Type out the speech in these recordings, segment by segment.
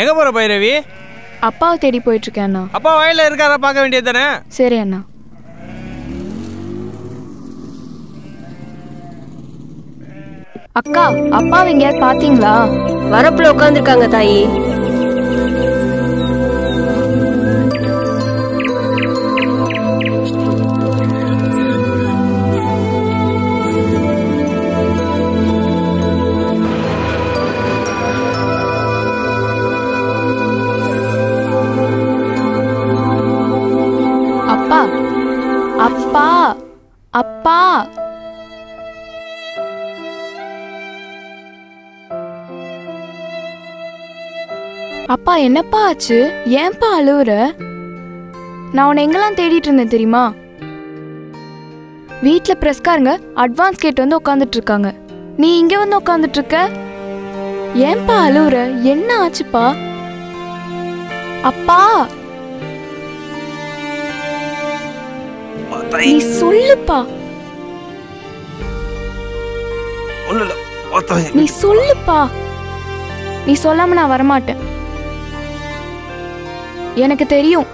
எங்க போற பைரவி? அப்பாவை தேடி போயிட்டு இருக்கேன் அண்ணா. அப்பா வயல்ல இருக்காரா பார்க்க வேண்டியது தானே? சரி அண்ணா. அக்கா, அப்பாவை எங்கேயாவது பாத்தீங்களா? வரப்புல உட்காந்துருக்காங்க தாயி. அப்பா, அப்பா, அப்பா. அப்பா, என்னப்பா ஆச்சு? ஏன்பா அழுவுற? நான் உன்னை எங்கெல்லாம் தேடிட்டு இருந்தேன் தெரியுமா? வீட்டுல பிரஸ்காரங்க அட்வான்ஸ் கேட்டு வந்து உட்காந்துட்டு இருக்காங்க. நீ இங்க வந்து உட்காந்துட்டு இருக்க. ஏன்பா அழுவுற? என்ன ஆச்சுப்பா? அப்பா, நீ சொல்லுப்பா. நீ சொல்லுப்பா. நீ சொல்லாம நான் வரமாட்டேன். எனக்கு தெரியும்,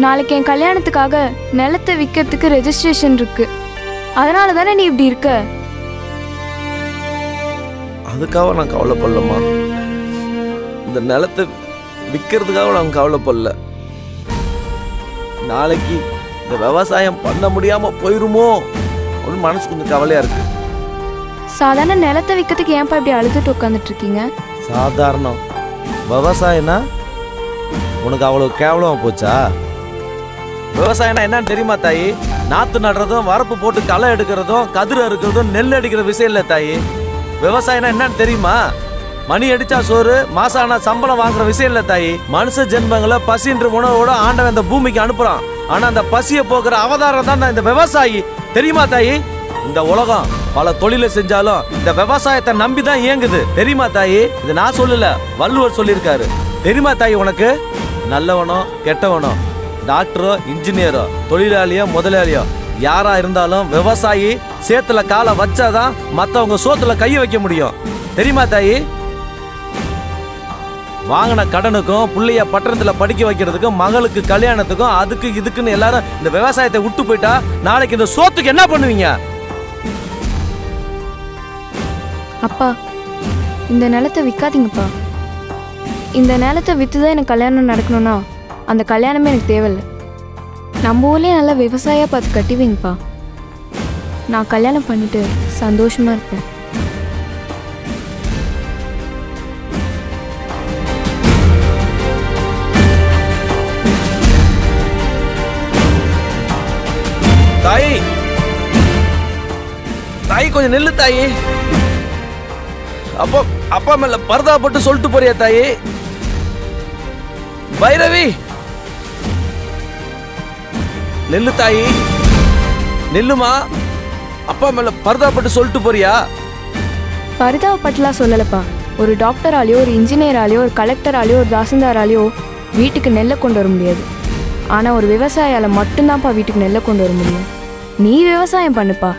நாளைக்கு என் கல்யாணத்துக்காக நிலத்தை விற்கிறதுக்கு ரெஜிஸ்ட்ரேஷன் இருக்கு. அதனால தானே நீ இப்படி இருக்க. அதுக்காக நான் கவலைப்படலம்மா. இந்த நிலத்தை விற்கிறதுக்காக நான் கவலைப்படல. நாளைக்கு இந்த விவசாயம் பண்ண முடியாம போயிருமோ அப்படின்னு மனசு கொஞ்சம் கவலையா இருக்கு. சாதாரண நிலத்தை விற்கிறதுக்கு ஏன்பா இப்படி அழுதுட்டு உட்காந்துட்டு இருக்கீங்க? சாதாரணம் விவசாயம்னா உனக்கு அவ்வளவு கேவலமா போச்சா? விவசாயம்னா என்னன்னு தெரியுமா தாயி? நாத்து நடுறதும், வரப்பு போட்டு களை எடுக்கிறதும், கதிர் அறுக்கிறதும், நெல் அடிக்கிற விஷயம் இல்லை தாயி. விவசாயம்னா என்னன்னு தெரியுமா? மணி அடிச்சா சோறு, மாசம் ஆனா சம்பளம் வாங்குற விஷயம் இல்லை தாயி. மனுஷ ஜென்மங்களை பசின்ற உணவோட ஆண்டவன் இந்த பூமிக்கு அனுப்புறான். ஆனா அந்த பசியை போக்குற அவதாரம் தான் இந்த விவசாயி. தெரியுமா தாயி? இந்த உலகம் பல தொழிலை செஞ்சாலும் இந்த விவசாயத்தை நம்பிதான் இயங்குது. தெரியுமா தாயி? இது நான் சொல்லல, வள்ளுவர் சொல்லியிருக்காரு. தெரியுமா தாயி உனக்கு? நல்லவனோ கெட்டவனோ, டாக்டரோ இன்ஜினியரோ, தொழிலாளியோ முதலாளியோ, யாரா இருந்தாலும் விவசாயி சேத்துல காலை வச்சாதான் மத்தவங்க சோத்துல கைய வைக்க முடியும். தெரியுமா தாயி? வாங்கின கடனுக்கும், புள்ளைய பட்டணத்துல படிக்க வைக்கிறதுக்கும், மகளுக்கு கல்யாணத்துக்கும், அதுக்கு இதுக்குன்னு எல்லாரும் இந்த விவசாயத்தை விட்டு போயிட்டா நாளைக்கு இந்த சோத்துக்கு என்ன பண்ணுவீங்க? அப்பா, இந்த நிலத்தை விற்காதீங்கப்பா. இந்த நிலத்தை விற்றுதான் எனக்கு கல்யாணம் நடக்கணும்னா அந்த கல்யாணமே எனக்கு தேவையில்லை. நம்ம ஊர்லேயே நல்லா விவசாயியாக பார்த்து கட்டி வைங்கப்பா. நான் கல்யாணம் பண்ணிட்டு சந்தோஷமாக இருப்பேன். தாயி, தாயி கொஞ்சம் நெல்லு தாயி. அப்பா, அப்பா மேல பரதா போட்டு சொல்லிட்டு போறியா தாயி? பைரவி, நெல்லு தாயி, நெல்லுமா. அப்பா மேல பரதா போட்டு சொல்லிட்டு போறியா? பரிதாப பட்டலாம் சொல்லலப்பா. ஒரு டாக்டராலேயோ, ஒரு இன்ஜினியராலேயோ, ஒரு கலெக்டராலேயோ, ஒரு தாசில்தாராலேயோ வீட்டுக்கு நெல்லை கொண்டு வர முடியாது. ஆனால் ஒரு விவசாயியால் மட்டும்தான்ப்பா வீட்டுக்கு நெல்லை கொண்டு வர முடியும். நீ விவசாயம் பண்ணுப்பா.